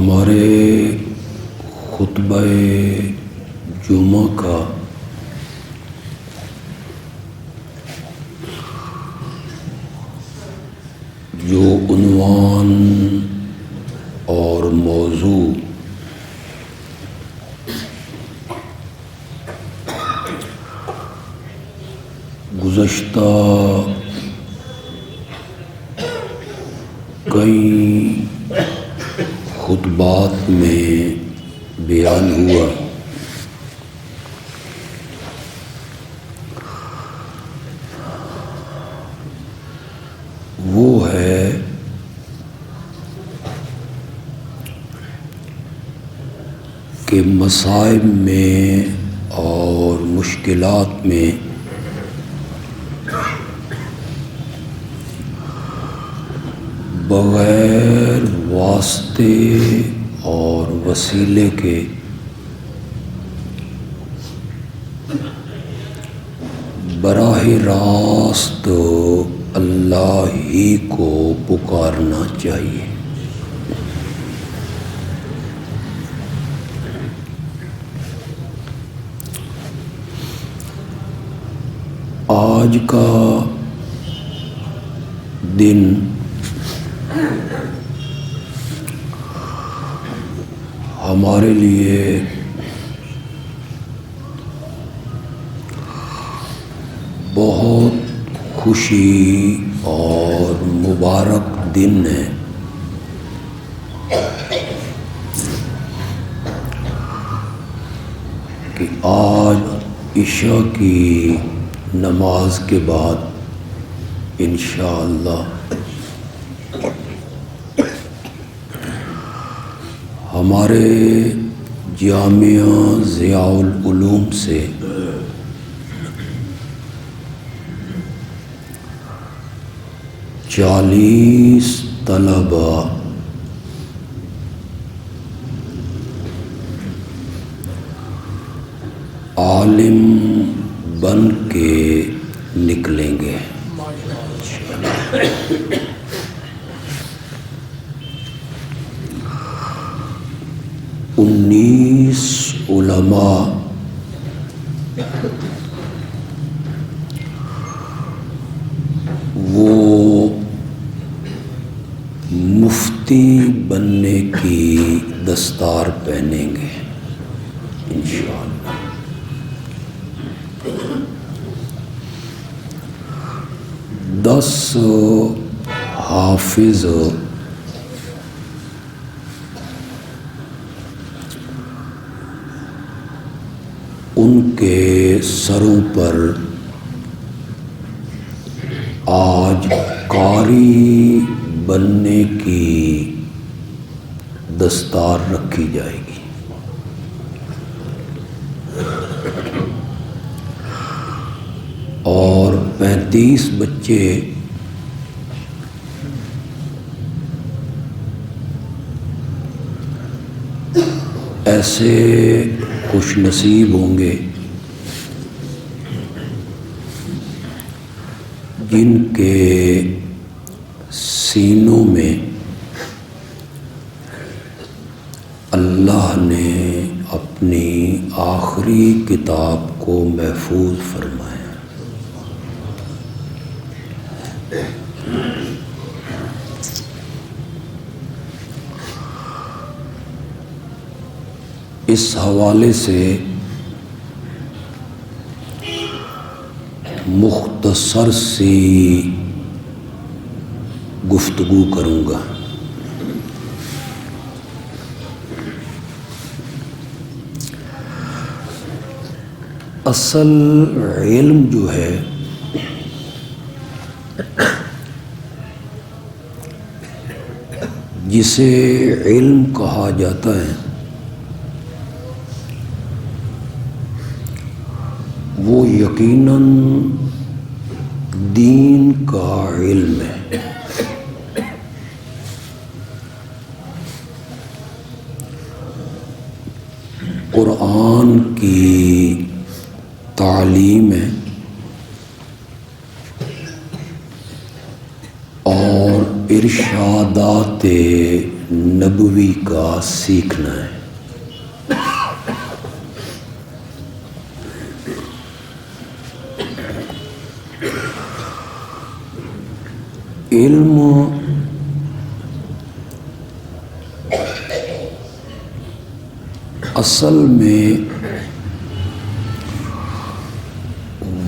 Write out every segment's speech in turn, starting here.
ہمارے خطبہ جمعہ کا جو عنوان اور موضوع گزشتہ کئی خطبات میں بیان ہوا، وہ ہے کہ مصائب میں اور مشکلات میں بغیر واسطے اور وسیلے کے براہ راست اللہ ہی کو پکارنا چاہیے۔ آج کا دن ہمارے لیے بہت خوشی اور مبارک دن ہے کہ آج عشاء کی نماز کے بعد انشاءاللہ ہمارے جامعہ ضیاء العلوم سے چالیس طلباء عالم بن کے نکلیں گے۔ 19 علماء وہ مفتی بننے کی دستار پہنیں گے انشاءاللہ۔ دس حافظ ان کے سروں پر آج قاری بننے کی دستار رکھی جائے گی۔ اور 35 بچے ایسے خوش نصیب ہوں گے جن کے سینوں میں اللہ نے اپنی آخری کتاب کو محفوظ فرمایا۔ اس حوالے سے مختصر سی گفتگو کروں گا۔ اصل علم جو ہے جسے علم کہا جاتا ہے وہ یقیناً دین کا علم ہے۔ قرآن کی تعلیم ہے اور ارشادات نبوی کا سیکھنا ہے۔ علم اصل میں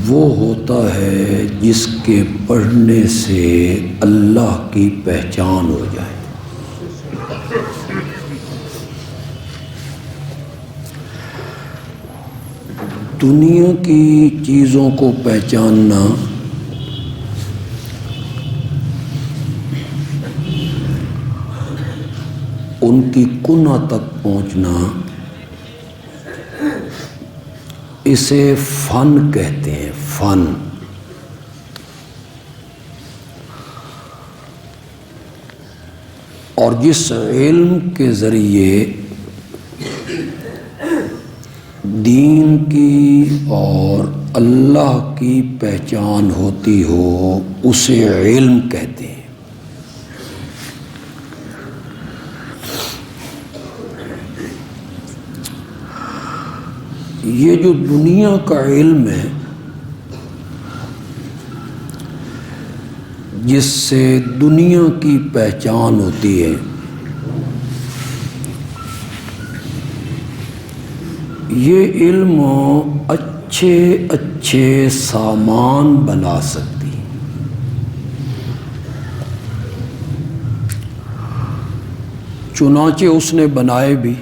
وہ ہوتا ہے جس کے پڑھنے سے اللہ کی پہچان ہو جائے۔ دنیا کی چیزوں کو پہچاننا ان کی کنہ تک پہنچنا، اسے فن کہتے ہیں، فن۔ اور جس علم کے ذریعے دین کی اور اللہ کی پہچان ہوتی ہو اسے علم کہتے ہیں۔ یہ جو دنیا کا علم ہے جس سے دنیا کی پہچان ہوتی ہے، یہ علم اچھے اچھے سامان بنا سکتی ہے۔ چنانچہ اس نے بنائے بھی۔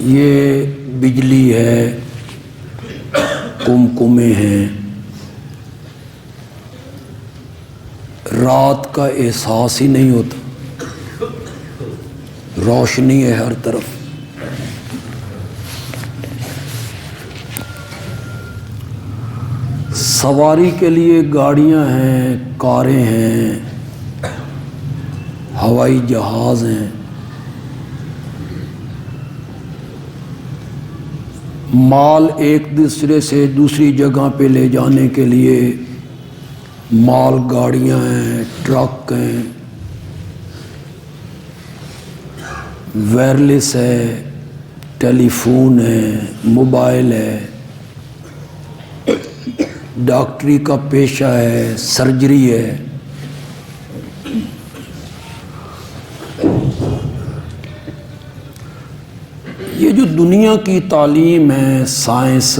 یہ بجلی ہے، کمکمے ہیں، رات کا احساس ہی نہیں ہوتا، روشنی ہے ہر طرف۔ سواری کے لیے گاڑیاں ہیں، کاریں ہیں، ہوائی جہاز ہیں۔ مال ایک دوسرے سے دوسری جگہ پہ لے جانے کے لیے مال گاڑیاں ہیں، ٹرک ہیں، وائرلیس ہے، ٹیلی فون ہے، موبائل ہے، ڈاکٹری کا پیشہ ہے، سرجری ہے۔ یہ جو دنیا کی تعلیم ہے، سائنس،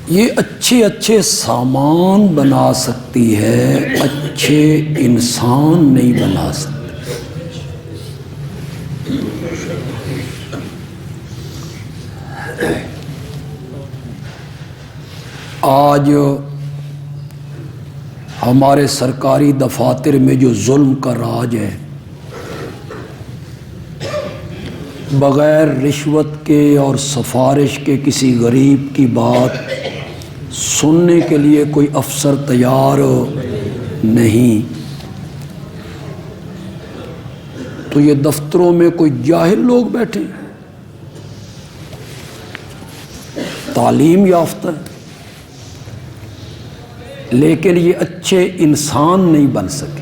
یہ اچھے اچھے سامان بنا سکتی ہے، اچھے انسان نہیں بنا سکتی۔ آج ہمارے سرکاری دفاتر میں جو ظلم کا راج ہے، بغیر رشوت کے اور سفارش کے کسی غریب کی بات سننے کے لیے کوئی افسر تیار نہیں، تو یہ دفتروں میں کوئی جاہل لوگ بیٹھے، تعلیم یافتہ ہے، لیکن یہ اچھے انسان نہیں بن سکے۔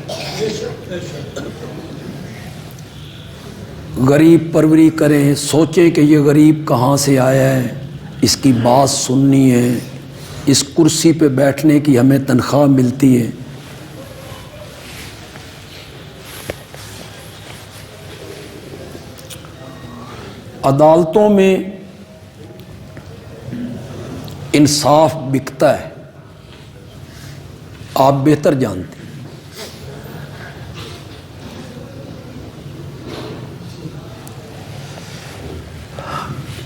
غریب پروری کریں، سوچیں کہ یہ غریب کہاں سے آیا ہے، اس کی بات سننی ہے، اس کرسی پہ بیٹھنے کی ہمیں تنخواہ ملتی ہے۔ عدالتوں میں انصاف بکتا ہے، آپ بہتر جانتے ہیں۔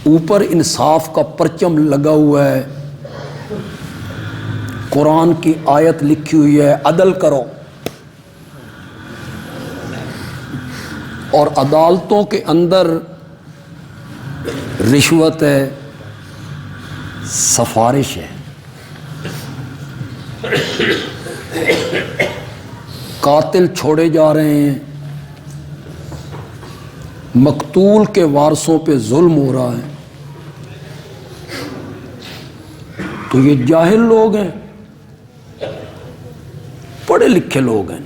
اوپر انصاف کا پرچم لگا ہوا ہے، قرآن کی آیت لکھی ہوئی ہے، عدل کرو، اور عدالتوں کے اندر رشوت ہے، سفارش ہے۔ قاتل چھوڑے جا رہے ہیں، مقتول کے وارثوں پہ ظلم ہو رہا ہے۔ تو یہ جاہل لوگ ہیں، پڑھے لکھے لوگ ہیں،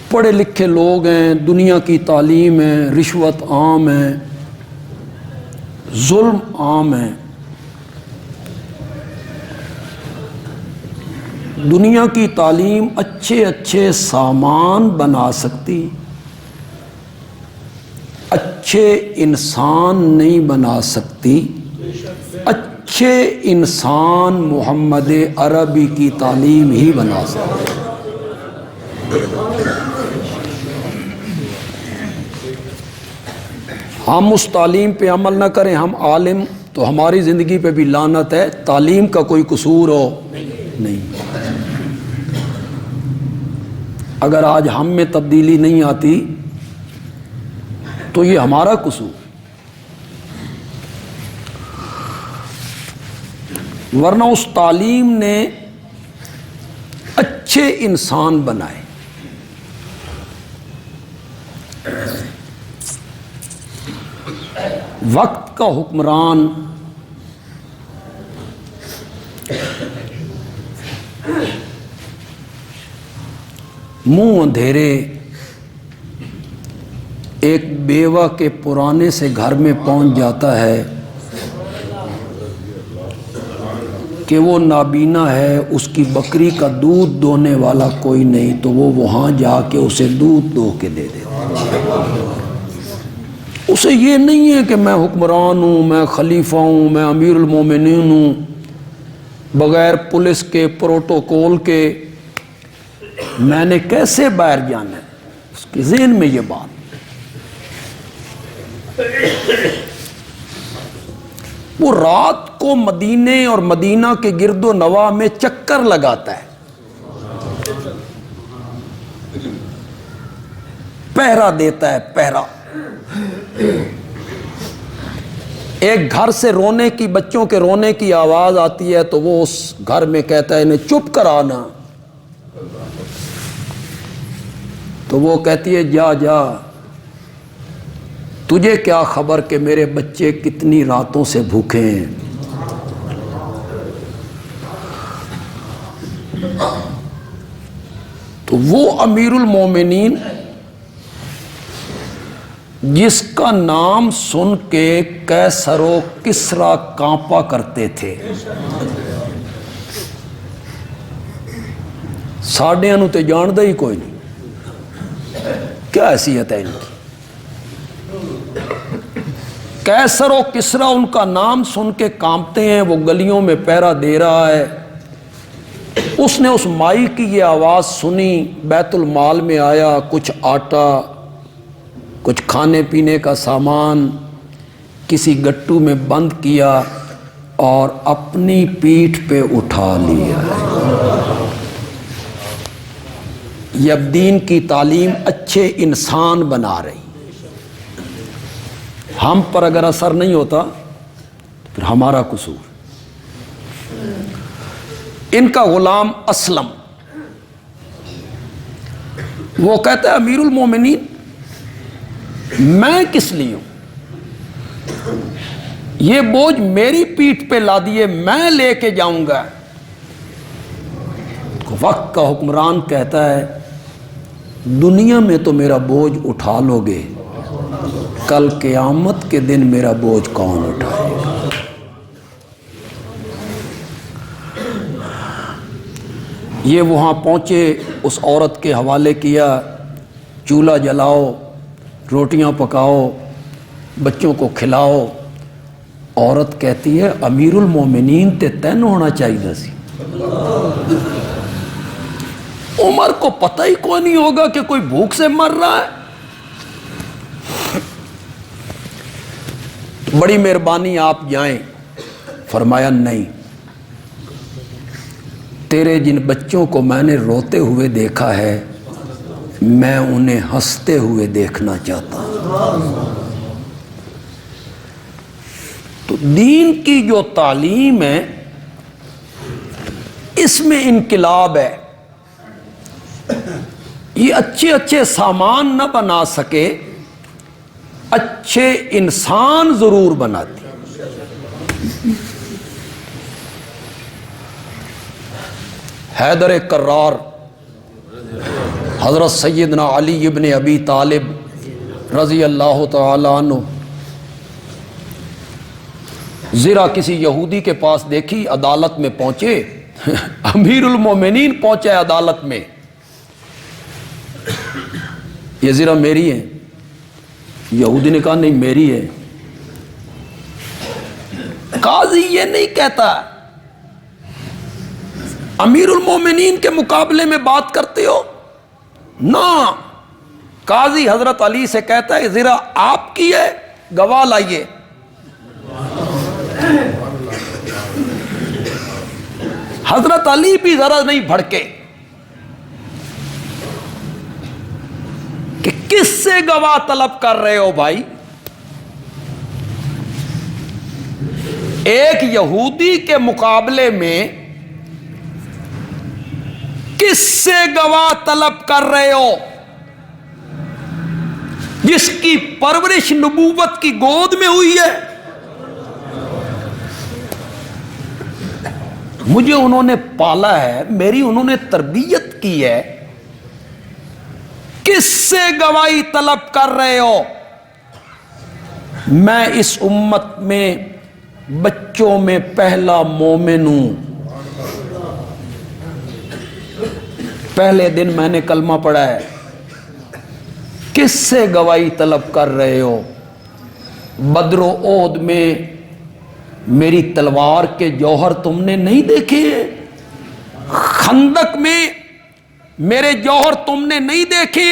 پڑھے لکھے لوگ ہیں، دنیا کی تعلیم ہے، رشوت عام ہے، ظلم عام ہے۔ دنیا کی تعلیم اچھے اچھے سامان بنا سکتی، اچھے انسان نہیں بنا سکتی۔ اچھے انسان محمد عربی کی تعلیم ہی بنا سکتے۔ ہم اس تعلیم پہ عمل نہ کریں، ہم عالم، تو ہماری زندگی پہ بھی لعنت ہے، تعلیم کا کوئی قصور ہو نہیں۔ اگر آج ہم میں تبدیلی نہیں آتی تو یہ ہمارا قصور، ورنہ اس تعلیم نے اچھے انسان بنائے۔ وقت کا حکمران منہ اندھیرے ایک بیوہ کے پرانے سے گھر میں پہنچ جاتا ہے کہ وہ نابینا ہے، اس کی بکری کا دودھ دونے والا کوئی نہیں، تو وہ وہاں جا کے اسے دودھ دو کے دے دیتا۔ اسے یہ نہیں ہے کہ میں حکمران ہوں، میں خلیفہ ہوں، میں امیر المومنین ہوں، بغیر پولیس کے پروٹوکول کے میں نے کیسے باہر جانا ہے، اس کے ذہن میں یہ بات۔ وہ رات کو مدینے اور مدینہ کے گرد و نواح میں چکر لگاتا ہے، پہرا دیتا ہے، پہرا۔ ایک گھر سے رونے کی، بچوں کے رونے کی آواز آتی ہے تو وہ اس گھر میں کہتا ہے انہیں چپ کرانا، تو وہ کہتی ہے جا جا، تجھے کیا خبر کہ میرے بچے کتنی راتوں سے بھوکے ہیں۔ تو وہ امیر المومنین جس کا نام سن کے قیصر و کسریٰ کانپا کرتے تھے، ساڈے انہوں تے جاندا ہی کوئی نہیں، کیا حیثیت ہے ان کی۔ قیصر و کسریٰ ان کا نام سن کے کانپتے ہیں، وہ گلیوں میں پہرا دے رہا ہے۔ اس نے اس مائی کی یہ آواز سنی، بیت المال میں آیا، کچھ آٹا، کچھ کھانے پینے کا سامان کسی گٹو میں بند کیا اور اپنی پیٹھ پہ اٹھا لیا۔ یہ اب دین کی تعلیم اچھے انسان بنا رہی، ہم پر اگر اثر نہیں ہوتا تو پھر ہمارا قصور۔ ان کا غلام اسلم، وہ کہتا ہے امیر المومنین میں کس لیے ہوں، یہ بوجھ میری پیٹھ پہ لا دیے، میں لے کے جاؤں گا۔ وقت کا حکمران کہتا ہے دنیا میں تو میرا بوجھ اٹھا لو گے، کل قیامت کے دن میرا بوجھ کون اٹھائے گا۔ یہ وہاں پہنچے، اس عورت کے حوالے کیا، چولہا جلاؤ، روٹیاں پکاؤ، بچوں کو کھلاؤ۔ عورت کہتی ہے امیر المومنین تے تین ہونا چاہیے سی، عمر کو پتہ ہی کوئی نہیں ہوگا کہ کوئی بھوک سے مر رہا ہے۔ بڑی مہربانی آپ جائیں۔ فرمایا نہیں، تیرے جن بچوں کو میں نے روتے ہوئے دیکھا ہے میں انہیں ہنستے ہوئے دیکھنا چاہتا ہوں۔ تو دین کی جو تعلیم ہے اس میں انقلاب ہے۔ یہ اچھے اچھے سامان نہ بنا سکے، اچھے انسان ضرور بناتی۔ حیدر کرار حضرت سیدنا علی ابن ابی طالب رضی اللہ تعالی عنہ ذرا کسی یہودی کے پاس دیکھی، عدالت میں پہنچے، امیر المومنین پہنچے عدالت میں، یہ ذرا میری ہے۔ یہودی نے کہا نہیں میری ہے۔ قاضی یہ نہیں کہتا امیر المومنین کے مقابلے میں بات کرتے ہو، نہ، قاضی حضرت علی سے کہتا ہے ذرا آپ کی ہے، گواہ لائیے۔ حضرت علی بھی ذرا نہیں بھڑکے کہ کس سے گواہ طلب کر رہے ہو بھائی؟ ایک یہودی کے مقابلے میں کس سے گواہ طلب کر رہے ہو جس کی پرورش نبوت کی گود میں ہوئی ہے؟ مجھے انہوں نے پالا ہے، میری انہوں نے تربیت کی ہے، کس سے گواہی طلب کر رہے ہو؟ میں اس امت میں بچوں میں پہلا مومن ہوں، پہلے دن میں نے کلمہ پڑھا ہے، کس سے گواہی طلب کر رہے ہو؟ بدر و احد میں میری تلوار کے جوہر تم نے نہیں دیکھے؟ خندق میں میرے جوہر تم نے نہیں دیکھے؟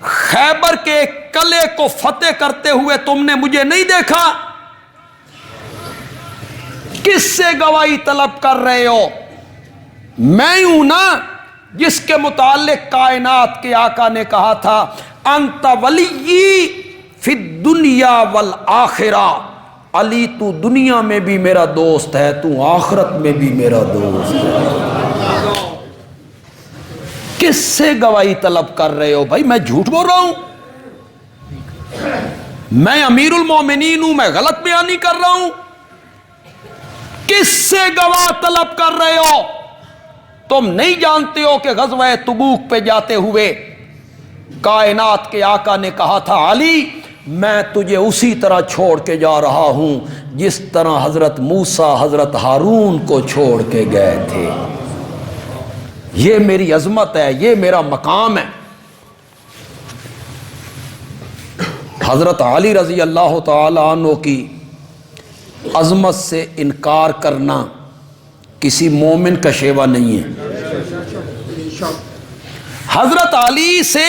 خیبر کے قلعے کو فتح کرتے ہوئے تم نے مجھے نہیں دیکھا؟ کس سے گواہی طلب کر رہے ہو؟ میں ہوں نا جس کے متعلق کائنات کے آقا نے کہا تھا انت ولی فی الدنیا والآخرہ، علی تو دنیا میں بھی میرا دوست ہے، تو آخرت میں بھی میرا دوست ہے۔ کس سے گواہی طلب کر رہے ہو بھائی؟ میں جھوٹ بول رہا ہوں؟ میں امیر المومنین ہوں، میں غلط بیانی کر رہا ہوں؟ کس سے گواہ طلب کر رہے ہو؟ تم نہیں جانتے ہو کہ غزوہ تبوک پہ جاتے ہوئے کائنات کے آقا نے کہا تھا علی میں تجھے اسی طرح چھوڑ کے جا رہا ہوں جس طرح حضرت موسیٰ حضرت ہارون کو چھوڑ کے گئے تھے۔ یہ میری عظمت ہے، یہ میرا مقام ہے۔ حضرت علی رضی اللہ تعالی عنہ کی عظمت سے انکار کرنا کسی مومن کا شیوہ نہیں ہے۔ حضرت علی سے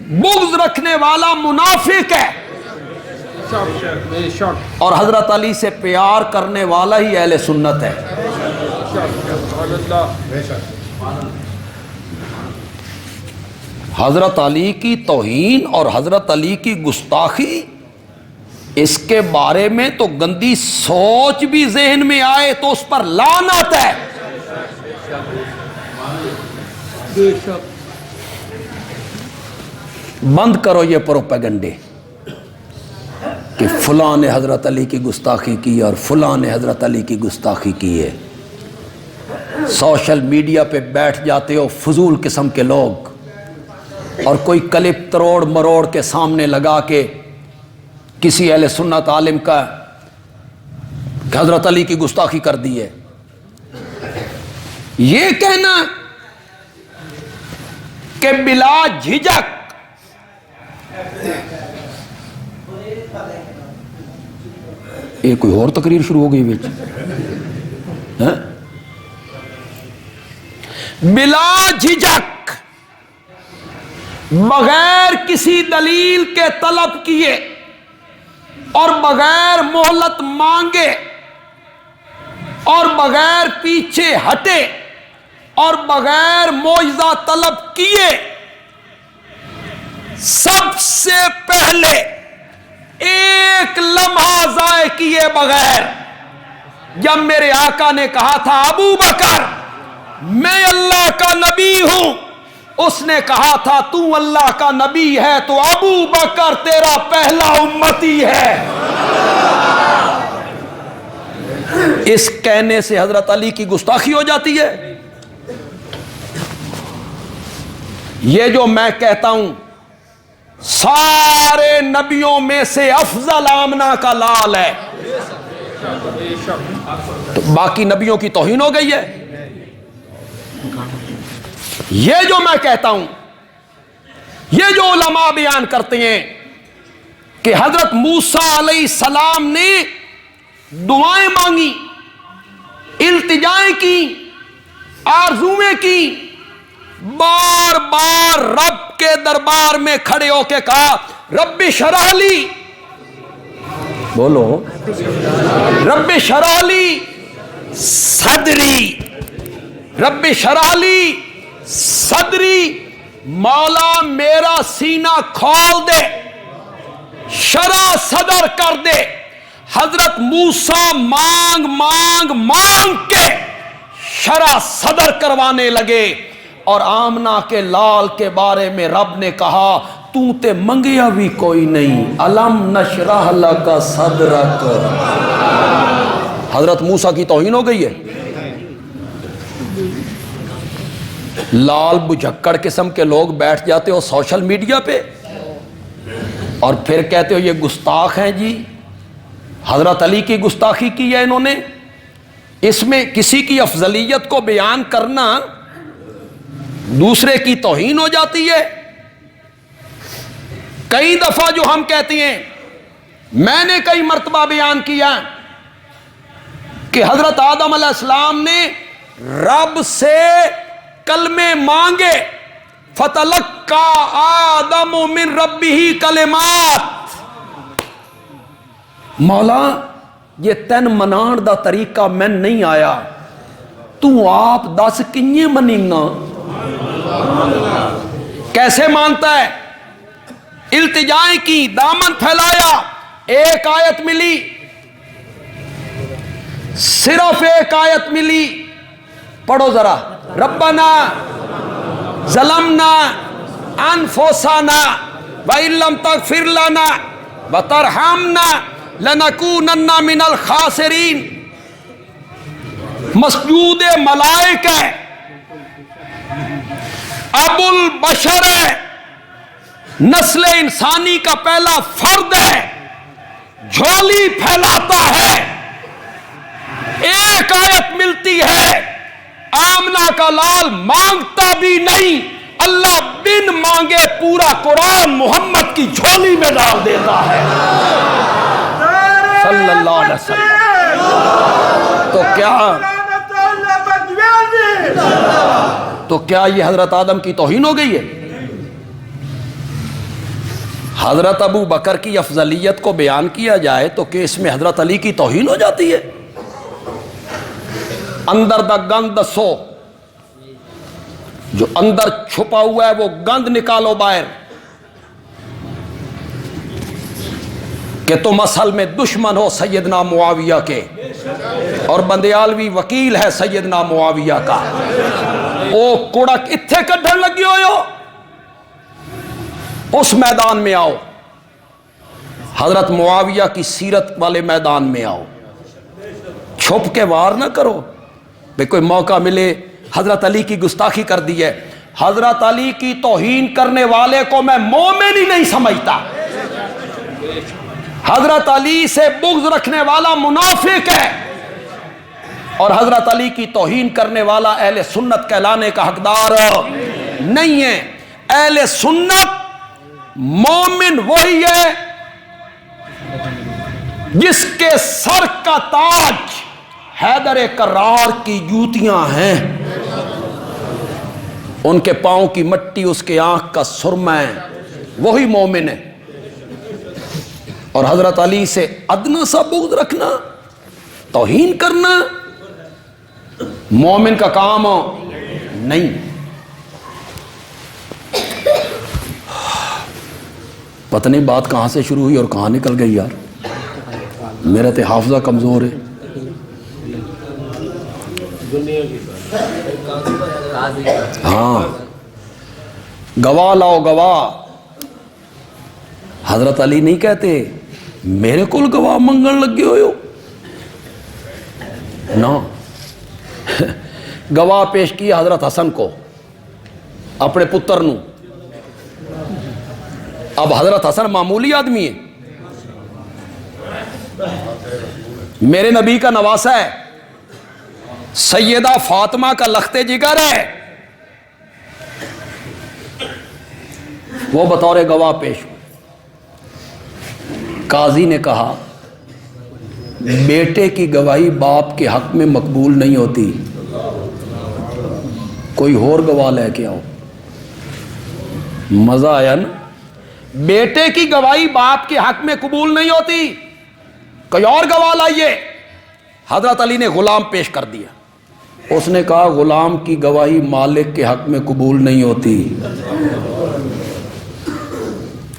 بغض رکھنے والا منافق ہے، اور حضرت علی سے پیار کرنے والا ہی اہل سنت ہے۔ حضرت علی کی توہین اور حضرت علی کی گستاخی، اس کے بارے میں تو گندی سوچ بھی ذہن میں آئے تو اس پر لعنت ہے۔ بند کرو یہ پروپیگنڈے کہ فلاں نے حضرت علی کی گستاخی کی اور فلاں نے حضرت علی کی گستاخی کی ہے۔ سوشل میڈیا پہ بیٹھ جاتے ہو فضول قسم کے لوگ، اور کوئی کلپ تروڑ مروڑ کے سامنے لگا کے کسی اہل سنت عالم کا کہ حضرت علی کی گستاخی کر دی ہے، یہ کہنا کہ بلا جھجک یہ کوئی اور تقریر شروع ہو گئی بیچ، بلا جھجک بغیر کسی دلیل کے طلب کیے اور بغیر مہلت مانگے اور بغیر پیچھے ہٹے اور بغیر معجزہ طلب کیے، سب سے پہلے ایک لمحہ ضائع کیے بغیر جب میرے آقا نے کہا تھا ابو بکر میں اللہ کا نبی ہوں، اس نے کہا تھا تو اللہ کا نبی ہے تو ابو بکر تیرا پہلا امتی ہے۔ اس کہنے سے حضرت علی کی گستاخی ہو جاتی ہے؟ یہ جو میں کہتا ہوں سارے نبیوں میں سے افضل آمنہ کا لال ہے، تو باقی نبیوں کی توہین ہو گئی ہے؟ یہ جو میں کہتا ہوں، یہ جو علماء بیان کرتے ہیں کہ حضرت موسیٰ علیہ السلام نے دعائیں مانگی، التجائیں کی، آرزویں کی، بار بار رب کے دربار میں کھڑے ہو کے کہا رب اشرح لی، بولو رب اشرح لی صدری، رب اشرح لی صدری، مولا میرا سینہ کھول دے، شرح صدر کر دے۔ حضرت موسیٰ مانگ مانگ مانگ کے شرح صدر کروانے لگے، اور آمنہ کے لال کے بارے میں رب نے کہا تو تے منگیا بھی کوئی نہیں، الم نشرح لک صدرک۔ حضرت موسیٰ کی توہین ہو گئی ہے؟ لال بجھکڑ قسم کے لوگ بیٹھ جاتے ہو سوشل میڈیا پہ اور پھر کہتے ہو یہ گستاخ ہیں جی، حضرت علی کی گستاخی کی ہے انہوں نے۔ اس میں کسی کی افضلیت کو بیان کرنا دوسرے کی توہین ہو جاتی ہے۔ کئی دفعہ جو ہم کہتے ہیں، میں نے کئی مرتبہ بیان کیا کہ حضرت آدم علیہ السلام نے رب سے کلمے مانگے، فتلقى آدم من ربہ کلمات، مولا یہ تین منان دا طریقہ میں نہیں آیا، تو آپ دس کنیے منینا؟ کیسے مانتا ہے؟ التجائیں کی، دامن پھیلایا، ایک آیت ملی، صرف ایک آیت ملی، پڑھو ذرا، ربنا ظلمنا انفسنا وان لم تغفر لنا وترحمنا لنکونن من الخاسرین۔ مسجود ملائک ہے، ابو البشر ہے، نسل انسانی کا پہلا فرد ہے، جھولی پھیلاتا ہے، ایک آیت ملتی ہے، آمنہ کا لال مانگتا بھی نہیں، اللہ بن مانگے پورا قرآن محمد کی جھولی میں ڈال دیتا ہے صلی اللہ علیہ وسلم۔ تو کیا یہ حضرت آدم کی توہین ہو گئی ہے؟ حضرت ابو بکر کی افضلیت کو بیان کیا جائے تو کہ اس میں حضرت علی کی توہین ہو جاتی ہے؟ اندر دا گند دسو، جو اندر چھپا ہوا ہے وہ گند نکالو باہر، کہ تم اصل میں دشمن ہو سیدنا معاویہ کے اور بندیالوی وکیل ہے سیدنا معاویہ کا۔ او کڑک اتھے کڈھن لگی ہوئے ہو، اس میدان میں آؤ، حضرت معاویہ کی سیرت والے میدان میں آؤ، چھپ کے وار نہ کرو بے کوئی موقع ملے حضرت علی کی گستاخی کر دی ہے۔ حضرت علی کی توہین کرنے والے کو میں مومن ہی نہیں سمجھتا، حضرت علی سے بغض رکھنے والا منافق ہے، اور حضرت علی کی توہین کرنے والا اہل سنت کہلانے کا حقدار نہیں ہے۔ اہل سنت مومن وہی ہے جس کے سر کا تاج حیدر کرار کی جوتیاں ہیں، ان کے پاؤں کی مٹی اس کے آنکھ کا سرمہ ہے، وہی مومن ہے۔ اور حضرت علی سے ادنا سا بغض رکھنا، توہین کرنا مومن کا کام نہیں۔ پتہ نہیں بات کہاں سے شروع ہوئی اور کہاں نکل گئی یار، میرا تو حافظہ کمزور ہے۔ ہاں، گواہ لاؤ گواہ، حضرت علی نہیں کہتے میرے کول گواہ منگن لگے ہوئے ہو، نا گواہ پیش کیا حضرت حسن کو اپنے پتر نو. اب حضرت حسن معمولی آدمی ہے, میرے نبی کا نواسا ہے, سیدہ فاطمہ کا لخت جگر ہے, وہ بطور گواہ پیش ہوئے. قاضی نے کہا بیٹے کی گواہی باپ کے حق میں مقبول نہیں ہوتی, کوئی اور گواہ لے کے آؤ. مزہ آیا نا, بیٹے کی گواہی باپ کے حق میں قبول نہیں ہوتی, کوئی اور گواہ لائیے. حضرت علی نے غلام پیش کر دیا, اس نے کہا غلام کی گواہی مالک کے حق میں قبول نہیں ہوتی,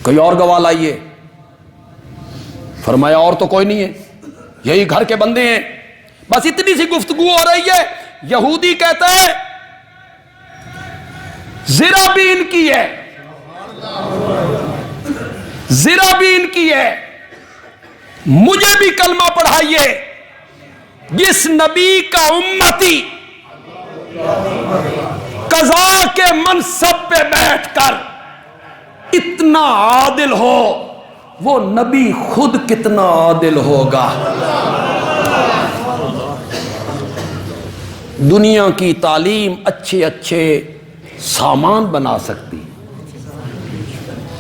کوئی اور گواہ لائیے. فرمایا اور تو کوئی نہیں ہے, یہی گھر کے بندے ہیں. بس اتنی سی گفتگو ہو رہی ہے, یہودی کہتا ہے زرا بھی ان کی ہے, زرا بھی ان کی ہے, مجھے بھی کلمہ پڑھائیے. جس نبی کا امتی قضا کے منصب پہ بیٹھ کر اتنا عادل ہو, وہ نبی خود کتنا عادل ہوگا. دنیا کی تعلیم اچھے اچھے سامان بنا سکتی,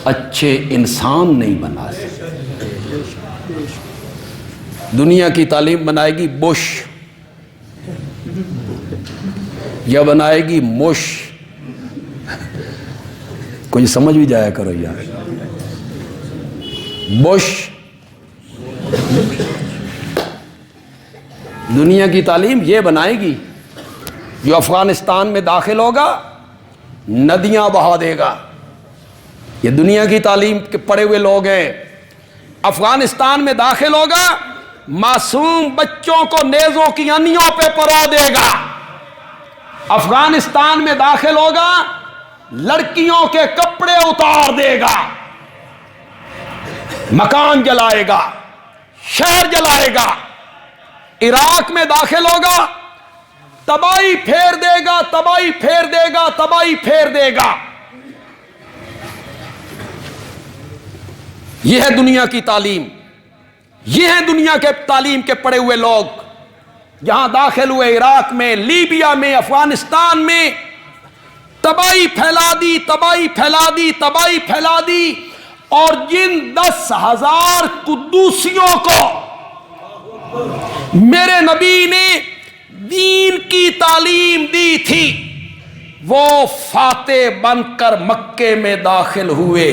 اچھے انسان نہیں بنا سکتی. دنیا کی تعلیم بنائے گی بش یا بنائے گی مش, کوئی سمجھ بھی جایا کرو یار. بش دنیا کی تعلیم یہ بنائے گی جو افغانستان میں داخل ہوگا ندیاں بہا دے گا. یہ دنیا کی تعلیم کے پڑھے ہوئے لوگ ہیں. افغانستان میں داخل ہوگا معصوم بچوں کو نیزوں کی انیوں پہ پرو دے گا. افغانستان میں داخل ہوگا لڑکیوں کے کپڑے اتار دے گا, مکان جلائے گا, شہر جلائے گا. عراق میں داخل ہوگا تباہی پھیر دے گا, تباہی پھیر دے گا, تباہی پھیر دے گا. یہ ہے دنیا کی تعلیم, یہ ہے دنیا کے تعلیم کے پڑھے ہوئے لوگ. جہاں داخل ہوئے عراق میں, لیبیا میں, افغانستان میں, تباہی پھیلا دی, تباہی پھیلا دی, تباہی پھیلا دی. اور جن 10,000 قدوسیوں کو میرے نبی نے دین کی تعلیم دی تھی, وہ فاتح بن کر مکے میں داخل ہوئے.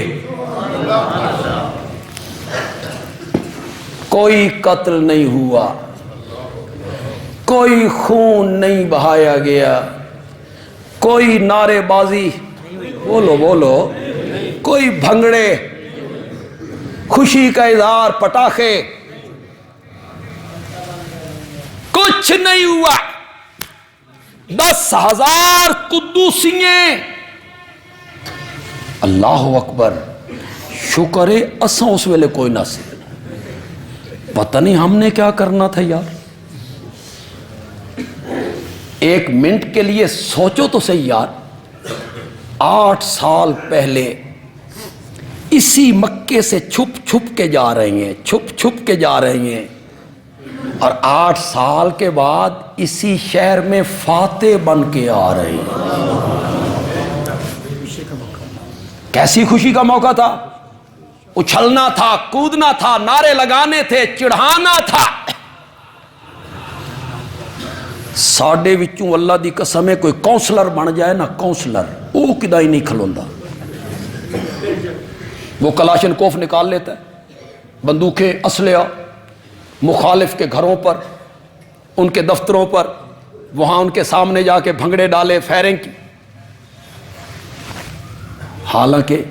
کوئی قتل نہیں ہوا, کوئی خون نہیں بہایا گیا, کوئی نعرے بازی, بولو بولو, کوئی بھنگڑے, خوشی کا اظہار, پٹاخے, کچھ نہیں ہوا. 10,000 قدوسییں. اللہ اکبر, شکر ہے اساں اس ویلے کوئی نہ سی, پتہ نہیں ہم نے کیا کرنا تھا یار. ایک منٹ کے لیے سوچو تو صحیح یار, 8 سال پہلے اسی مکے سے چھپ چھپ کے جا رہے ہیں, چھپ چھپ کے جا رہے ہیں, اور 8 سال کے بعد اسی شہر میں فاتح بن کے آ رہے ہیں. کیسی خوشی کا موقع تھا, اچھلنا تھا, کودنا تھا, نعرے لگانے تھے, چڑھانا تھا. ساڈے وچوں اللہ دی قسم ہے کوئی کونسلر بن جائے نا, کونسلر, وہ کدا ہی نہیں کھلوندا. وہ کلاشن کوف نکال لیتا ہے, بندوقیں, اسلحہ, مخالف کے گھروں پر, ان کے دفتروں پر, وہاں ان کے سامنے جا کے بھنگڑے ڈالے, فائرنگ کی. حالانکہ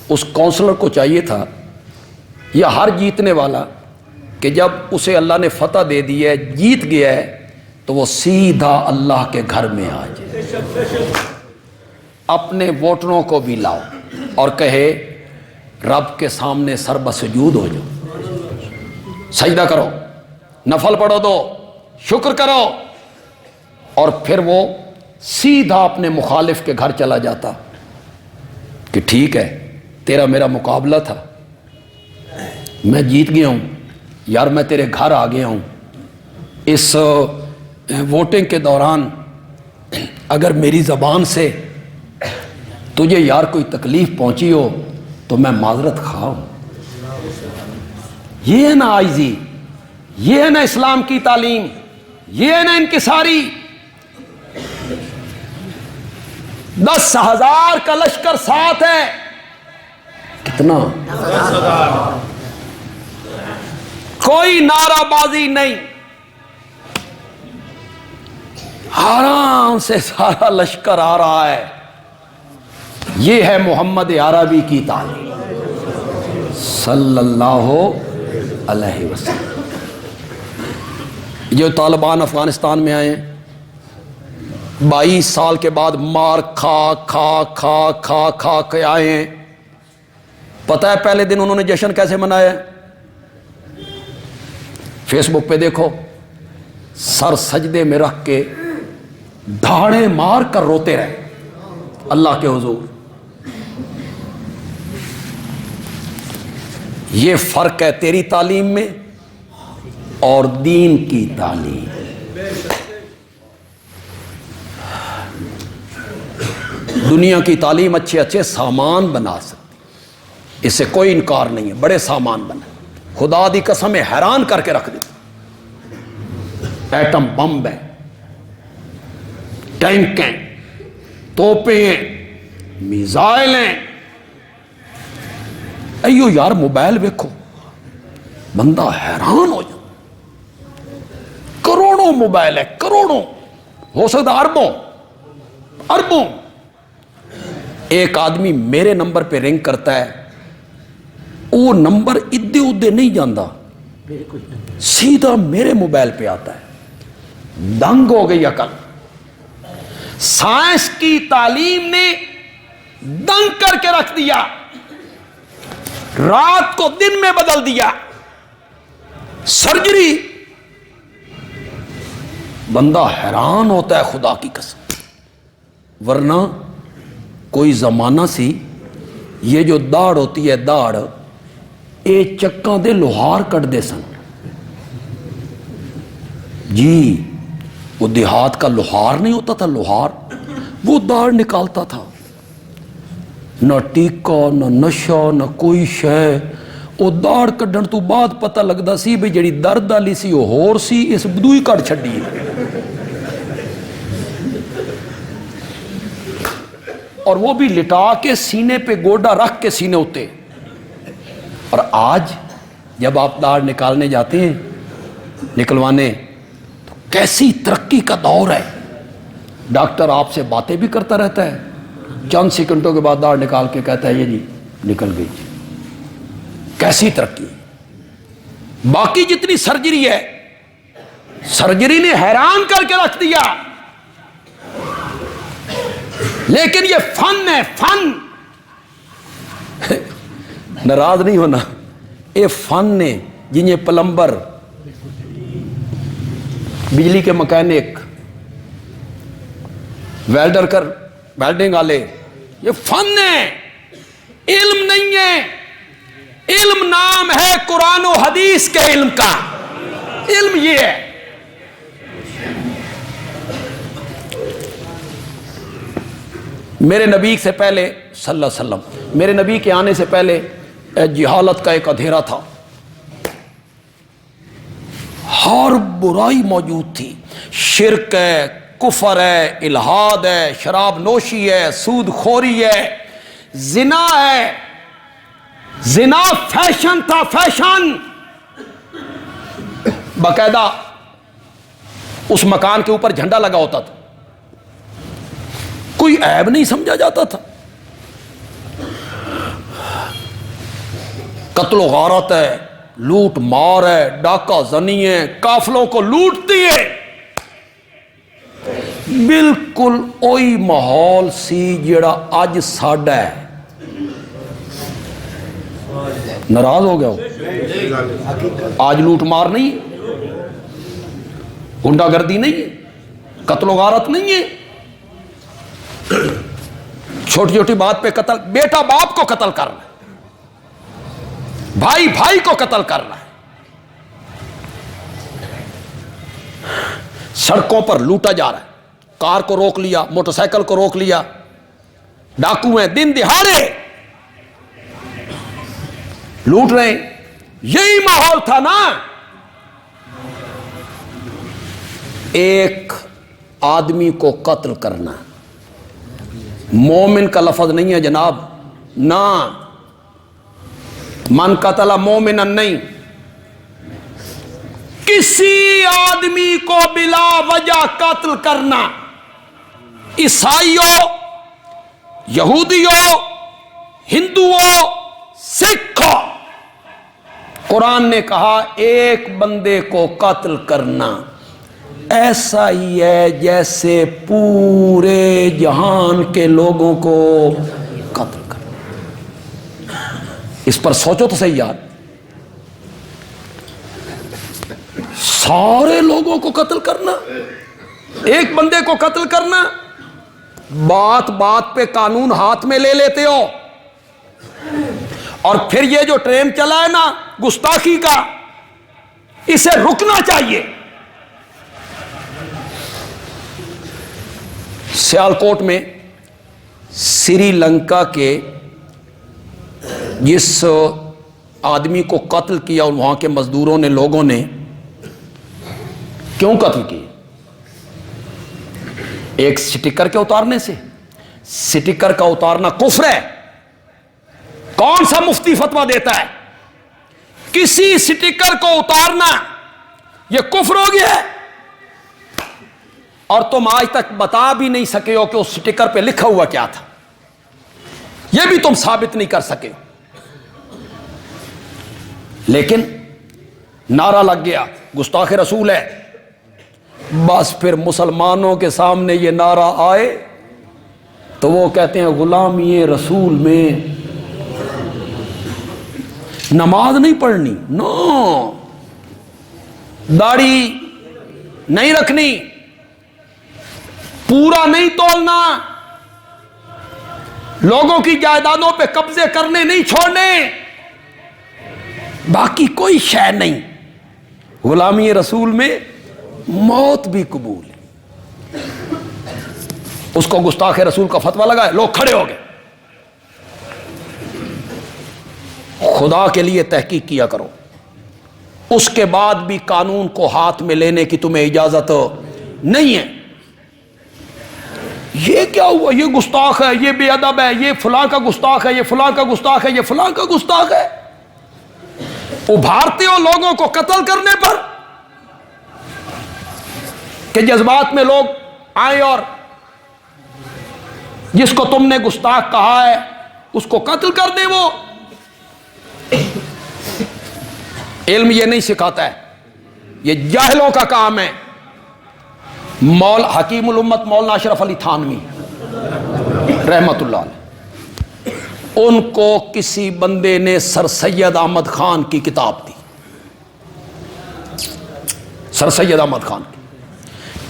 اس کونسلر کو چاہیے تھا, یا ہر جیتنے والا, کہ جب اسے اللہ نے فتح دے دی ہے, جیت گیا ہے, تو وہ سیدھا اللہ کے گھر میں آ جائے, اپنے ووٹروں کو بھی لاؤ اور کہے رب کے سامنے سر بسجود ہو جاؤ, سجدہ کرو, نفل پڑھو, دو شکر کرو. اور پھر وہ سیدھا اپنے مخالف کے گھر چلا جاتا کہ ٹھیک ہے تیرا میرا مقابلہ تھا, میں جیت گیا ہوں یار, میں تیرے گھر آ گیا ہوں, اس ووٹنگ کے دوران اگر میری زبان سے تجھے یار کوئی تکلیف پہنچی ہو تو میں معذرت خواہ ہوں. یہ ہے نا عاجزی, یہ ہے نا اسلام کی تعلیم, یہ ہے نا انکساری. 10,000 کا لشکر ساتھ ہے, کتنا, کوئی نعرہ بازی نہیں, آرام سے سارا لشکر آ رہا ہے. یہ ہے محمد عربی کی تعلیم صلی اللہ علیہ وسلم. جو طالبان افغانستان میں آئے ہیں 22 سال کے بعد مار کھا کھا کھا کھا کھا کے آئے ہیں. پتہ ہے پہلے دن انہوں نے جشن کیسے منایا؟ فیس بک پہ دیکھو, سر سجدے میں رکھ کے دھاڑے مار کر روتے رہے اللہ کے حضور. یہ فرق ہے تیری تعلیم میں اور دین کی تعلیم. دنیا کی تعلیم اچھے اچھے سامان بنا سکتی, اس سے کوئی انکار نہیں ہے, بڑے سامان بنا, خدا دی قسم حیران کر کے رکھ دیتا. ایٹم بم ہے, ٹینک ہیں, توپیں ہیں, میزائل ہیں. ایو یار موبائل ویکھو بندہ حیران ہو جائے. کروڑوں موبائل ہے, کروڑوں, ہو سکتا اربوں اربوں. ایک آدمی میرے نمبر پہ رنگ کرتا ہے, وہ نمبر ادھے ادھے نہیں جانا, سیدھا میرے موبائل پہ آتا ہے. دنگ ہو گئی عقل. سائنس کی تعلیم نے دنگ کر کے رکھ دیا, رات کو دن میں بدل دیا. سرجری, بندہ حیران ہوتا ہے خدا کی قسم. ورنہ کوئی زمانہ سی یہ جو داڑھ ہوتی ہے, داڑھ اے چکاں دے لوہار کٹ دے سن جی. وہ دیہات کا لوہار نہیں ہوتا تھا, لوہار, وہ داڑھ نکالتا تھا. نہ ٹیکا نہ نشہ نہ کوئی شے. وہ داڑھ کڈن تو بعد پتہ لگدا سی بھی جڑی درد والی سی وہ ہور سی, اس بدوئی کٹ چھڈی. اور وہ بھی لٹا کے سینے پہ گوڈا رکھ کے سینے ہوتے. اور آج جب آپ داڑھ نکالنے جاتے ہیں, نکلوانے, تو کیسی ترقی کا دور ہے. ڈاکٹر آپ سے باتیں بھی کرتا رہتا ہے, چند سیکنڈوں کے بعد داڑھ نکال کے کہتا ہے یہ جی نکل گئی. کیسی ترقی. باقی جتنی سرجری ہے, سرجری نے حیران کر کے رکھ دیا. لیکن یہ فن ہے, فن. ناراض نہیں ہونا, یہ فن نے جنہیں پلمبر, بجلی کے مکینک, ویلڈر کر, ویلڈنگ والے, یہ فن ہے, علم نہیں ہے. علم نام ہے قرآن و حدیث کے علم کا. علم یہ ہے. میرے نبی سے پہلے صلی اللہ علیہ وسلم, میرے نبی کے آنے سے پہلے جہالت کا ایک اندھیرا تھا. ہر برائی موجود تھی. شرک ہے, کفر ہے, الہاد ہے, شراب نوشی ہے, سود خوری ہے, زنا ہے. زنا فیشن تھا, فیشن. باقاعدہ اس مکان کے اوپر جھنڈا لگا ہوتا تھا, کوئی عیب نہیں سمجھا جاتا تھا. قتل و غارت ہے, لوٹ مار ہے, ڈاکہ زنی ہے, قافلوں کو لوٹتی ہے. بالکل وہی ماحول سی جڑا اج ساڈا ہے. ناراض ہو گیا ہو؟ آج لوٹ مار نہیں. گنڈا گردی نہیں ہے، قتل و غارت نہیں ہے، چھوٹی چھوٹی بات پہ قتل، بیٹا باپ کو قتل کر رہا ہے، بھائی بھائی کو قتل کر رہا ہے، سڑکوں پر لوٹا جا رہا ہے، کار کو روک لیا، موٹر سائیکل کو روک لیا، ڈاکو ہیں دن دہاڑے لوٹ رہے ہیں۔ یہی ماحول تھا نا۔ ایک آدمی کو قتل کرنا مومن کا لفظ نہیں ہے جناب، نہ من قتل مومنا نہیں، کسی آدمی کو بلا وجہ قتل کرنا، عیسائیوں، یہودیوں، ہندوؤں، سکھوں، قرآن نے کہا ایک بندے کو قتل کرنا ایسا ہی ہے جیسے پورے جہان کے لوگوں کو قتل کرنا۔ اس پر سوچو تو صحیح یار، سارے لوگوں کو قتل کرنا، ایک بندے کو قتل کرنا، بات بات پہ قانون ہاتھ میں لے لیتے ہو، اور پھر یہ جو ٹرین چلا ہے نا گستاخی کا، اسے رکنا چاہیے۔ سیالکوٹ میں سری لنکا کے جس آدمی کو قتل کیا اور وہاں کے مزدوروں نے، لوگوں نے کیوں قتل کیا؟ ایک سٹیکر کے اتارنے سے۔ سٹیکر کا اتارنا کفر ہے۔ کون سا مفتی فتویٰ دیتا ہے کسی سٹیکر کو اتارنا یہ کفر ہو گیا ہے؟ اور تم آج تک بتا بھی نہیں سکے ہو کہ اس سٹیکر پہ لکھا ہوا کیا تھا، یہ بھی تم ثابت نہیں کر سکے ہو۔ لیکن نعرہ لگ گیا گستاخ رسول ہے، بس پھر مسلمانوں کے سامنے یہ نعرہ آئے تو وہ کہتے ہیں غلامی رسول میں نماز نہیں پڑھنی، نو، داڑھی نہیں رکھنی، پورا نہیں تولنا، لوگوں کی جائیدادوں پہ قبضے کرنے نہیں چھوڑنے، باقی کوئی شے نہیں۔ غلامی رسول میں موت بھی قبول ہے۔ اس کو گستاخ رسول کا فتویٰ لگا، لوگ کھڑے ہو گئے۔ خدا کے لیے تحقیق کیا کرو، اس کے بعد بھی قانون کو ہاتھ میں لینے کی تمہیں اجازت نہیں ہے۔ یہ کیا ہوا؟ یہ گستاخ ہے، یہ بے ادب ہے، یہ فلاں کا گستاخ ہے، یہ فلاں کا گستاخ ہے، یہ فلاں کا گستاخ ہے۔ ابھارتے ہو لوگوں کو قتل کرنے پر کہ جذبات میں لوگ آئیں اور جس کو تم نے گستاخ کہا ہے اس کو قتل کر دے۔ وہ علم یہ نہیں سکھاتا ہے، یہ جاہلوں کا کام ہے۔ حکیم الامت مولانا اشرف علی تھانوی رحمت اللہ علیہ، ان کو کسی بندے نے سر سید احمد خان کی کتاب دی، سر سید احمد خان کی،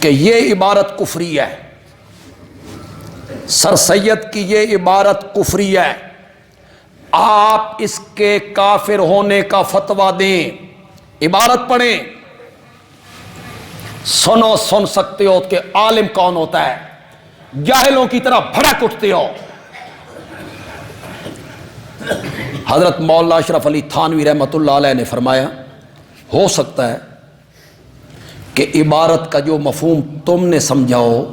کہ یہ عبارت کفری ہے، سر سید کی یہ عبارت کفری ہے، آپ اس کے کافر ہونے کا فتویٰ دیں۔ عبارت پڑھیں، سنو، سن سکتے ہو کہ عالم کون ہوتا ہے، جاہلوں کی طرح بھڑک اٹھتے ہو۔ حضرت مولانا اشرف علی تھانوی رحمت اللہ علیہ نے فرمایا ہو سکتا ہے کہ عبارت کا جو مفہوم تم نے سمجھاؤ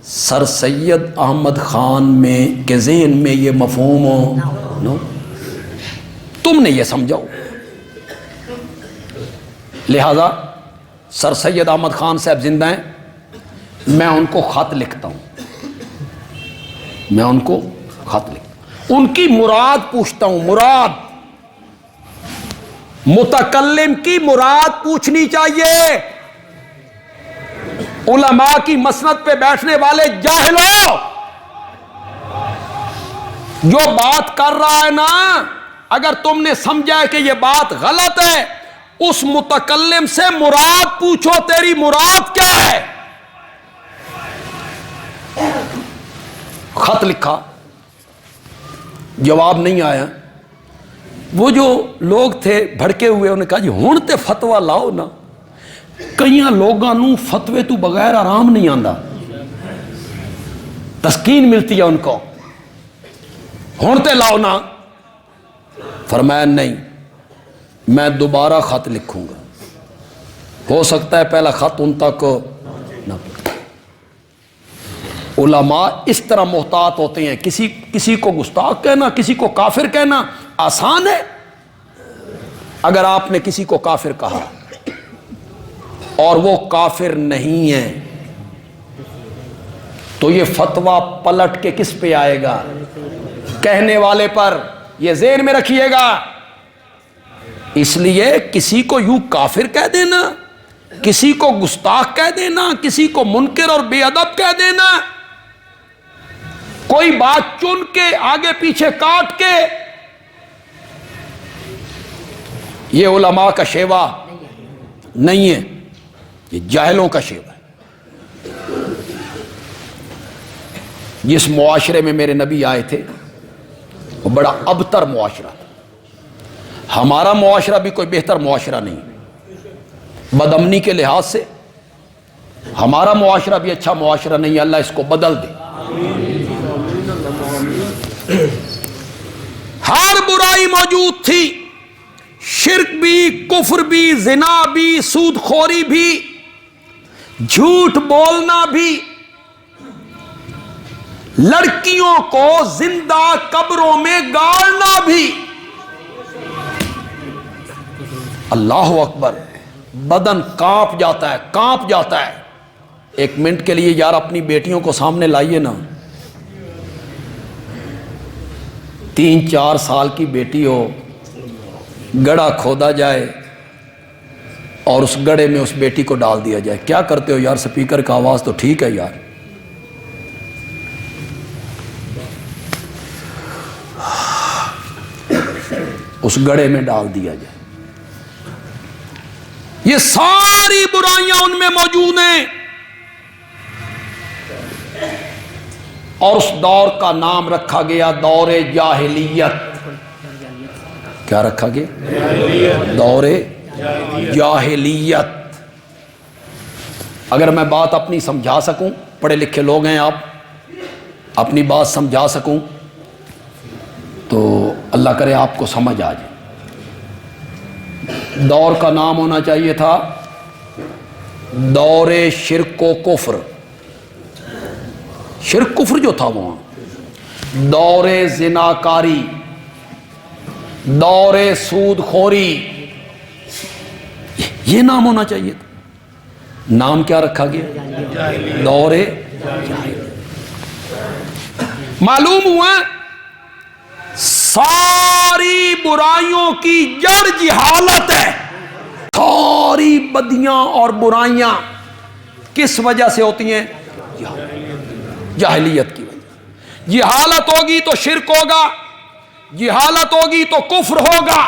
سر سید احمد خان میں کے ذہن میں یہ مفہوم ہو، نو، تم نے یہ سمجھاؤ۔ لہذا سر سید احمد خان صاحب زندہ ہیں، میں ان کو خط لکھتا ہوں، میں ان کو خط لکھتا ہوں، ان کی مراد پوچھتا ہوں، مراد، متکلم کی مراد پوچھنی چاہیے۔ علماء کی مسند پہ بیٹھنے والے جاہلوں، جو بات کر رہا ہے نا، اگر تم نے سمجھا ہے کہ یہ بات غلط ہے، اس متکلم سے مراد پوچھو، تیری مراد کیا ہے؟ خط لکھا، جواب نہیں آیا۔ وہ جو لوگ تھے بھڑکے ہوئے، انہوں نے کہا جی ہن تے فتویٰ لاؤ نا، کئی لوگاں نو فتوے تو بغیر آرام نہیں آندا، تسکین ملتی ہے ان کو، ہن تے لاؤ نا۔ فرمایا نہیں، میں دوبارہ خط لکھوں گا، ہو سکتا ہے پہلا خط ان تک نہ۔ علماء اس طرح محتاط ہوتے ہیں، کسی کو گستاخ کہنا، کسی کو کافر کہنا آسان ہے۔ اگر آپ نے کسی کو کافر کہا اور وہ کافر نہیں ہے تو یہ فتویٰ پلٹ کے کس پہ آئے گا؟ کہنے والے پر۔ یہ ذہن میں رکھیے گا۔ اس لیے کسی کو یوں کافر کہہ دینا، کسی کو گستاخ کہہ دینا، کسی کو منکر اور بے ادب کہہ دینا، کوئی بات چن کے آگے پیچھے کاٹ کے، یہ علماء کا شیوا نہیں ہے، یہ جاہلوں کا شیوا ہے۔ جس معاشرے میں میرے نبی آئے تھے وہ بڑا ابتر معاشرہ تھا۔ ہمارا معاشرہ بھی کوئی بہتر معاشرہ نہیں، بدامنی کے لحاظ سے ہمارا معاشرہ بھی اچھا معاشرہ نہیں ہے، اللہ اس کو بدل دے۔ ہر برائی موجود تھی، شرک بھی، کفر بھی، زنا بھی، سود خوری بھی، جھوٹ بولنا بھی، لڑکیوں کو زندہ قبروں میں گاڑنا بھی۔ اللہ اکبر، بدن کانپ جاتا ہے، کانپ جاتا ہے۔ ایک منٹ کے لیے یار اپنی بیٹیوں کو سامنے لائیے نا، 3-4 سال کی بیٹی ہو، گڑھا کھودا جائے اور اس گڑھے میں اس بیٹی کو ڈال دیا جائے، کیا کرتے ہو یار؟ سپیکر کا آواز تو ٹھیک ہے یار۔ اس گڑھے میں ڈال دیا جائے۔ یہ ساری برائیاں ان میں موجود ہیں، اور اس دور کا نام رکھا گیا دور جاہلیت۔ کیا رکھا گیا؟ دور جاہلیت۔ اگر میں بات اپنی سمجھا سکوں، پڑھے لکھے لوگ ہیں آپ، اپنی بات سمجھا سکوں تو اللہ کرے آپ کو سمجھ آ جائے۔ دور کا نام ہونا چاہیے تھا دور شرک و کفر۔ شرک کفر جو تھا وہاں، دور زناکاری، دور سود خوری، یہ نام ہونا چاہیے تھا۔ نام کیا رکھا گیا؟ دور جاہلیت۔ معلوم ہوا ساری برائیوں کی جڑ جہالت ہے۔ ساری بدیاں اور برائیاں کس وجہ سے ہوتی ہیں؟ جاہلیت کی وجہ۔ جہالت ہوگی تو شرک ہوگا، جہالت ہوگی تو کفر ہوگا،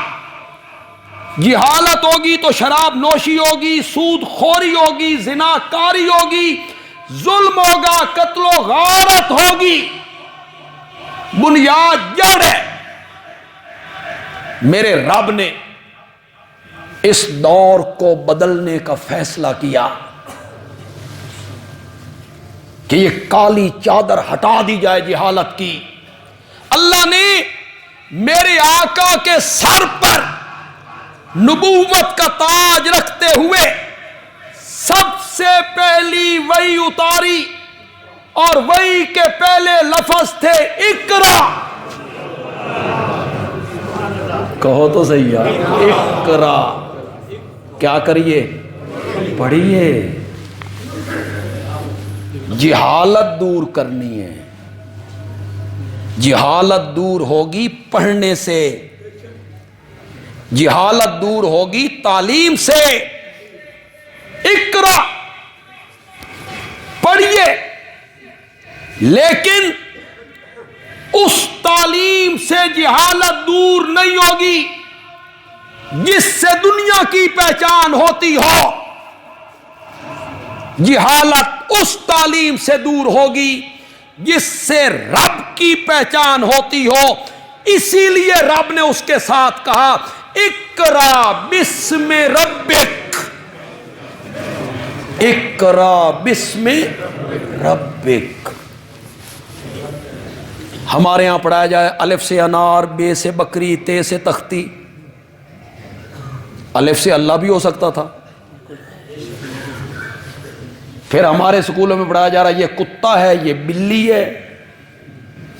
جہالت ہوگی تو شراب نوشی ہوگی، سود خوری ہوگی، زنا کاری ہوگی، ظلم ہوگا، قتل و غارت ہوگی۔ بنیاد جڑ ہے۔ میرے رب نے اس دور کو بدلنے کا فیصلہ کیا کہ یہ کالی چادر ہٹا دی جائے جہالت کی۔ اللہ نے میرے آقا کے سر پر نبوت کا تاج رکھتے ہوئے سب سے پہلی وحی اتاری، اور وحی کے پہلے لفظ تھے اقرا۔ کہو تو صحیح یار، اقرا۔ کیا کریے؟ پڑھیے۔ جہالت دور کرنی ہے، جہالت دور ہوگی پڑھنے سے، جہالت دور ہوگی تعلیم سے۔ اقرا، پڑھیے، لیکن اس تعلیم سے جہالت دور نہیں ہوگی جس سے دنیا کی پہچان ہوتی ہو، یہ حالت اس تعلیم سے دور ہوگی جس سے رب کی پہچان ہوتی ہو۔ اسی لیے رب نے اس کے ساتھ کہا اقرا بسم ربک، اقرا بسم ربک۔ ہمارے ہاں پڑھایا جائے الف سے انار، بے سے بکری، تے سے تختی۔ الف سے اللہ بھی ہو سکتا تھا۔ پھر ہمارے سکولوں میں پڑھایا جا رہا ہے یہ کتا ہے، یہ بلی ہے،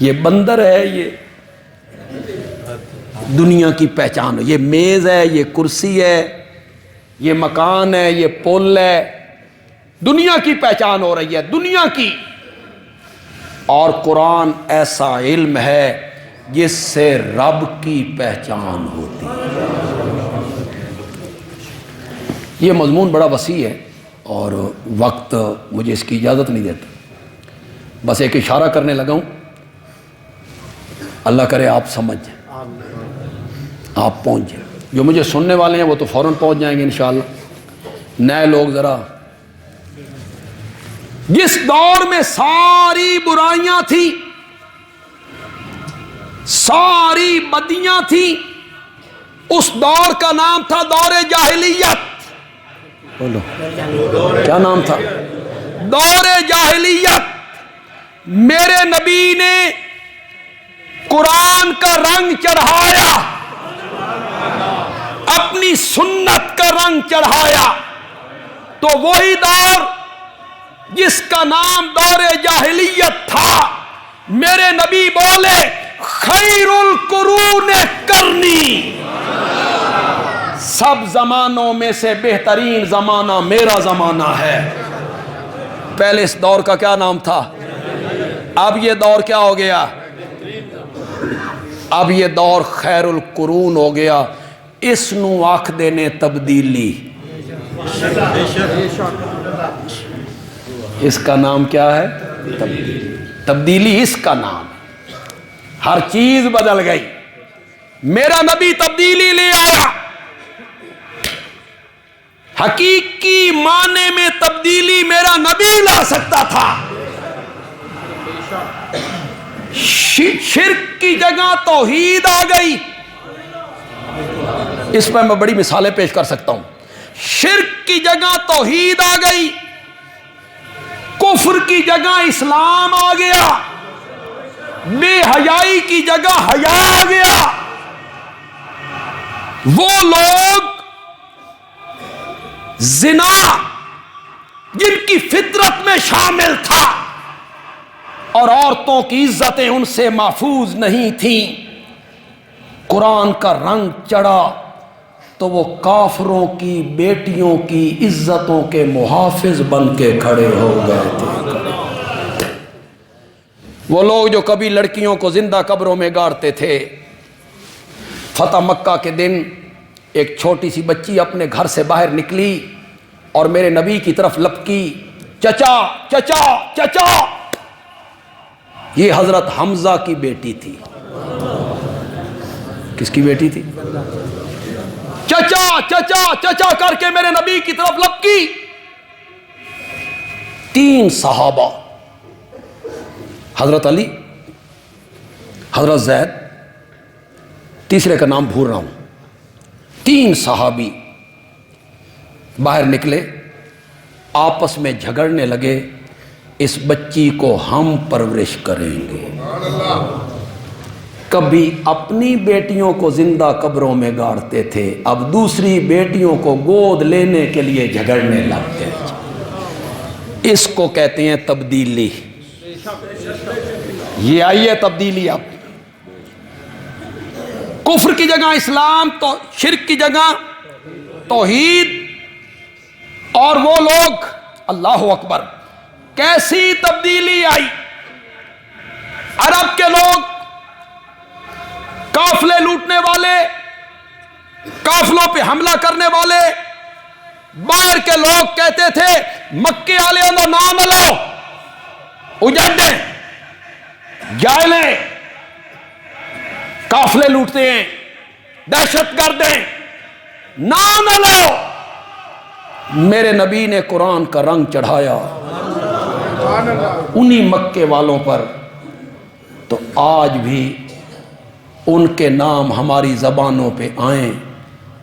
یہ بندر ہے، یہ دنیا کی پہچان، یہ میز ہے، یہ کرسی ہے، یہ مکان ہے، یہ پل ہے، دنیا کی پہچان ہو رہی ہے، دنیا کی۔ اور قرآن ایسا علم ہے جس سے رب کی پہچان ہوتی ہے۔ یہ مضمون بڑا وسیع ہے اور وقت مجھے اس کی اجازت نہیں دیتا، بس ایک اشارہ کرنے لگا ہوں، اللہ کرے آپ سمجھ جائیں، آپ پہنچ جائیں۔ جو مجھے سننے والے ہیں وہ تو فوراً پہنچ جائیں گے انشاءاللہ۔ نئے لوگ ذرا، جس دور میں ساری برائیاں تھیں، ساری بدیاں تھیں، اس دور کا نام تھا دور جاہلیت۔ بولو کیا نام تھا؟ دور جاہلیت۔ میرے نبی نے قرآن کا رنگ چڑھایا، اپنی سنت کا رنگ چڑھایا، تو وہی دور جس کا نام دور جاہلیت تھا، میرے نبی بولے خیر القرون کرنی، سب زمانوں میں سے بہترین زمانہ میرا زمانہ ہے۔ پہلے اس دور کا کیا نام تھا؟ اب یہ دور کیا ہو گیا؟ اب یہ دور خیر القرون ہو گیا۔ اس نو آکھ دینے تبدیلی، اس کا نام کیا ہے؟ تبدیلی۔ تبدیلی اس کا نام ہے۔ ہر چیز بدل گئی، میرا نبی تبدیلی لے آیا۔ حقیقی معنی میں تبدیلی میرا نبی لا سکتا تھا۔ شرک کی جگہ توحید آ گئی، اس پہ میں بڑی مثالیں پیش کر سکتا ہوں۔ شرک کی جگہ توحید آ گئی، کفر کی جگہ اسلام آ گیا، بے حیائی کی جگہ حیا آ گیا۔ وہ لوگ زنا جن کی فطرت میں شامل تھا اور عورتوں کی عزتیں ان سے محفوظ نہیں تھیں، قرآن کا رنگ چڑھا تو وہ کافروں کی بیٹیوں کی عزتوں کے محافظ بن کے کھڑے ہو گئے تھے۔ وہ لوگ جو کبھی لڑکیوں کو زندہ قبروں میں گاڑتے تھے، فتح مکہ کے دن ایک چھوٹی سی بچی اپنے گھر سے باہر نکلی اور میرے نبی کی طرف لپکی، چچا چچا چچا۔ یہ حضرت حمزہ کی بیٹی تھی۔ کس کی بیٹی تھی؟ چچا چچا چچا کر کے میرے نبی کی طرف لپکی۔ 3 صحابہ، حضرت علی، حضرت زید، تیسرے کا نام بھول رہا ہوں، 3 صحابی باہر نکلے، آپس میں جھگڑنے لگے، اس بچی کو ہم پرورش کریں گے۔ کبھی اپنی بیٹیوں کو زندہ قبروں میں گاڑتے تھے، اب دوسری بیٹیوں کو گود لینے کے لیے جھگڑنے لگتے ہیں۔ اس کو کہتے ہیں تبدیلی۔ یہ آئی ہے تبدیلی۔ اب کفر کی جگہ اسلام، تو شرک کی جگہ توحید، اور وہ لوگ، اللہ اکبر، کیسی تبدیلی آئی۔ عرب کے لوگ، قافلے لوٹنے والے، قافلوں پہ حملہ کرنے والے، باہر کے لوگ کہتے تھے مکے والے دا نام لو، اجڑ دیں، جائلیں، قافلے لوٹتے ہیں، دہشت گرد ہیں، نام نہ لو. میرے نبی نے قرآن کا رنگ چڑھایا انہی مکے والوں پر. تو آج بھی ان کے نام ہماری زبانوں پہ آئیں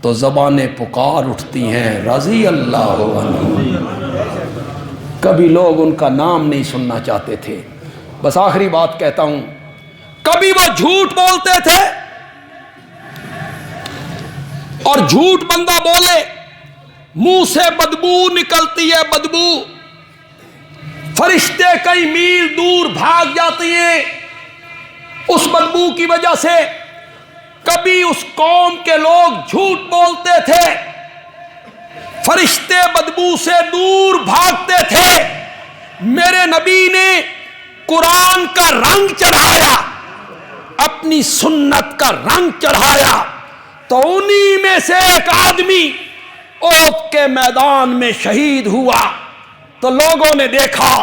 تو زبانیں پکار اٹھتی ہیں رضی اللہ عنہ. کبھی لوگ ان کا نام نہیں سننا چاہتے تھے. بس آخری بات کہتا ہوں، کبھی وہ جھوٹ بولتے تھے، اور جھوٹ بندہ بولے منہ سے بدبو نکلتی ہے، بدبو، فرشتے کئی میل دور بھاگ جاتی ہیں اس بدبو کی وجہ سے. کبھی اس قوم کے لوگ جھوٹ بولتے تھے، فرشتے بدبو سے دور بھاگتے تھے. میرے نبی نے قرآن کا رنگ چڑھایا، اپنی سنت کا رنگ چڑھایا، تو انہی میں سے ایک آدمی احد کے میدان میں شہید ہوا. تو لوگوں نے دیکھا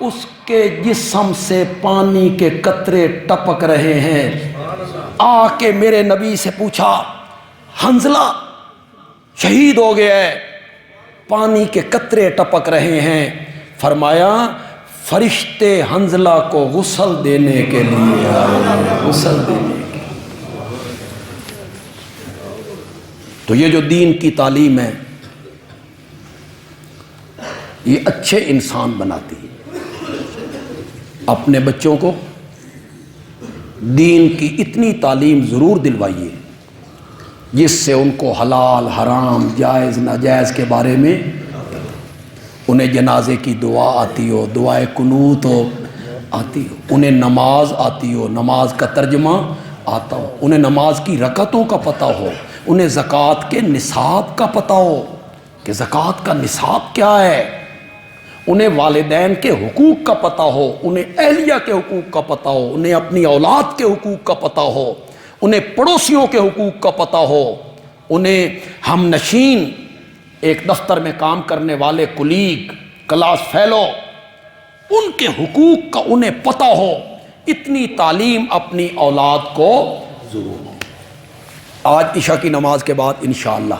اس کے جسم سے پانی کے قطرے ٹپک رہے ہیں. آ کے میرے نبی سے پوچھا، حنظلہ شہید ہو گیا ہے، پانی کے قطرے ٹپک رہے ہیں. فرمایا فرشتے حنظلہ کو غسل دینے کے لیے آئے، غسل دینے کے. تو یہ جو دین کی تعلیم ہے یہ اچھے انسان بناتی ہے. اپنے بچوں کو دین کی اتنی تعلیم ضرور دلوائیے جس سے ان کو حلال حرام جائز ناجائز کے بارے میں انہیں جنازے کی دعا آتی ہو، دعائے قنوت ہو آتی ہو، انہیں نماز آتی ہو، نماز کا ترجمہ آتا ہو، انہیں نماز کی رکعتوں کا پتہ ہو، انہیں زکوٰۃ کے نصاب کا پتہ ہو کہ زکوٰۃ کا نصاب کیا ہے، انہیں والدین کے حقوق کا پتہ ہو، انہیں اہلیہ کے حقوق کا پتہ ہو، انہیں اپنی اولاد کے حقوق کا پتہ ہو، انہیں پڑوسیوں کے حقوق کا پتہ ہو، انہیں ہم نشین، ایک دفتر میں کام کرنے والے کلیگ، کلاس فیلو، ان کے حقوق کا انہیں پتہ ہو. اتنی تعلیم اپنی اولاد کو ضرور. آج عشاء کی نماز کے بعد انشاءاللہ